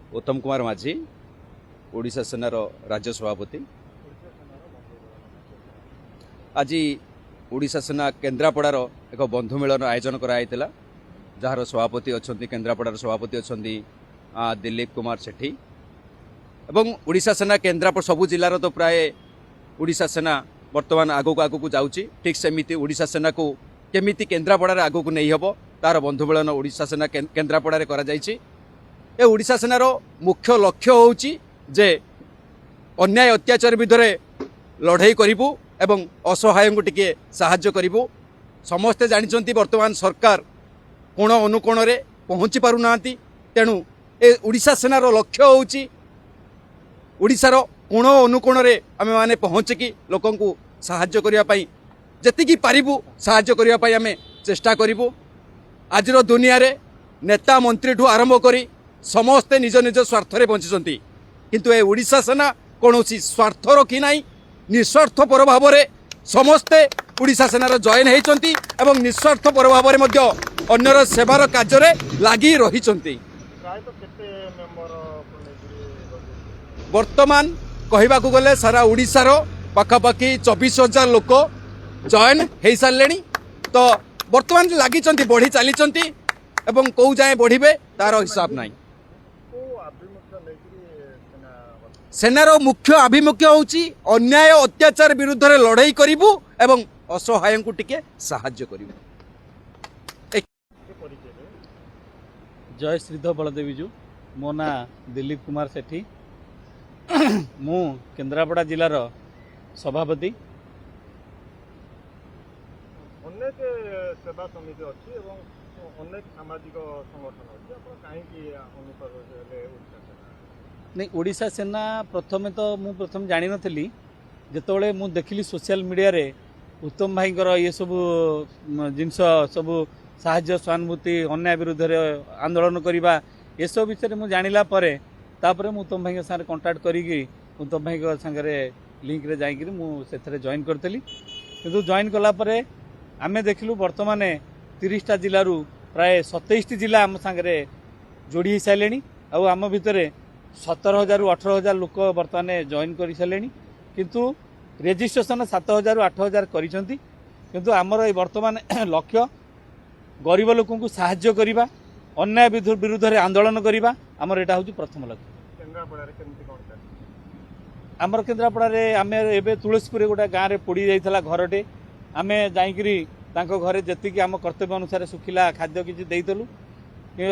उत्तम कुमार माझी ओडिशा सेनार राज्य सभापति। आज ओडिशा सेना केन्द्रापड़ार एक बंधु मिलन आयोजन कराइला जार सभापति अच्छा केन्द्रापड़ार सभापति अच्छा दिलीप कुमार सेठी एवं ओडिशा सेना केन्द्रापड़ा सबू जिलार तो प्राय ओडिशा सेना वर्तमान आगक आगक जाऊँगी ठीक सेमती ओडिशा सेना को केमिति केन्द्रापड़ार आगक नहीं हम तार बंधु मिलन ओडिशा सेना केन्द्रापड़ार करा जायछि। ए ओडिशा सेनार मुख्य लक्ष्य होउछि जे अन्याय अत्याचार विरुद्ध लड़ाई करिबु एवं असहाय को टिके साहाय्य करिबु। समस्ते जानिचंती वर्तमान सरकार कोण अनुकोण रे पहुँची पारु नांती, तेणु ए ओडिशा सेनार लक्ष्य होउछि ओडिशार कोण अनुकोण रे आमे माने पहुँचिकी लोकन को साहाय्य करिया पई जतिकी पारिबु साहाय्य करिया पई आमे चेष्टा करिबु। आजिर दुनिया रे नेता मंत्री ठू आरंभ करी समस्ते निज निज स्वार्थ रे बंचिसंती, किंतु ए ओडिशा सेना कोनोसी स्वार्थ रखी नाही, निस्वार्थ पर भाव में समस्ते ओडिशा सेनार जॉइन होती एवं निस्वार्थ पर भाव में अन्यर सेवार कार्य में लगी रही। वर्तमान कहवा गले सारा ओडिशार पाखापाखि 24,000 लोक जॉइन हो सारे, तो वर्तमान लगी बढ़ी चली एवं कौ जाए बढ़े तार हिसाब नहीं। सेनार मुख्य आभिमुख्य होउची अन्याय अत्याचार विरुद्ध लड़ाई करिबु एवं असहाय को टिके साहाय्य करिबु। जय श्रीध बलदेवीजू, मो ना दिलीप कुमार सेठी, मु केन्द्रापड़ा जिलार सभापति। अनेक सेवा समिति अच्छी एवं अनेक सामाजिक संगठन अच्छी, आप कहीं नहीं ओडिशा सेना प्रथमे तो मु प्रथम जानी नथली, जेतोले मु देखली सोशल मीडिया रे उत्तम भाई ये सब जिनस सब साहाय्य सहानुभूति अन्याय विरुद्ध आंदोलन करवा ये सब विषय में जानिला परे तापरे मु उत्तम भाई साथ कांटेक्ट करी उत्तम भाई सागरे लिंक रे जाइकरी मु सेथरे जॉइन करतली। किंतु जॉइन कला परे आमे देखलु वर्तमान 30टा जिल्लारू प्राय 27टी जिला आम सागरे जोड़ी हो सारे आ आम भितर 17,000 ରୁ 18,000 लोक बर्तमान जॉइन कर सारे, किंतु रेजिस्ट्रेशन 7,000 ରୁ 8,000 करिसेंती। किंतु आमर ए वर्तमान लक्ष्य गरीब लोक को साहाय्य करवा, अन्याय विरुद्ध आंदोलन करवा, आमर एटा होची प्रथम लक्ष्य। आमर केन्द्रापड़ा रे आमे एबे तुलसीपुर गोटे गाँव में पोड़ी जाइथला घरटे, आमे जाइकरी तांको घरे जतिकी आम कर्तव्य अनुसार सुखिला खाद्य किछि देइतलु।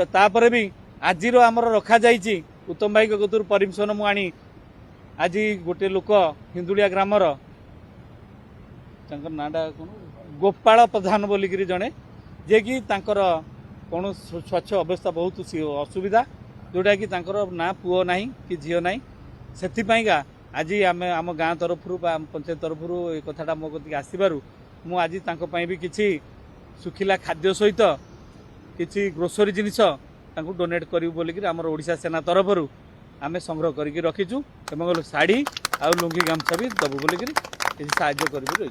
तापरे भी आजिरो आमर रखा जाइछि उत्तम भाई कतुर परमिशन मु आनी आज गोटे लोक हिंदुलिया ग्रामर नाटा कौन गोपाल प्रधान बोलिकी जड़े जे कि तांकर कौन स्वच्छ अवस्था बहुत असुविधा, जोटा कि तांकर ना पुओ ना कि झील ना, से आज आम आम गाँ तरफ पंचायत तरफ ये कथाटा मो कति आसबारू मु आज भी किसी सुखिला खाद्य सहित किसी ग्रोसरी जिनिस डोनेट करूँ बोलिक आमर ओडिशा सेना तरफ आम संग्रह करके रखीचु एवं शाढ़ी आ लुंगी गामछा भी दबू बोलिक किसी साहाय्य कर रही।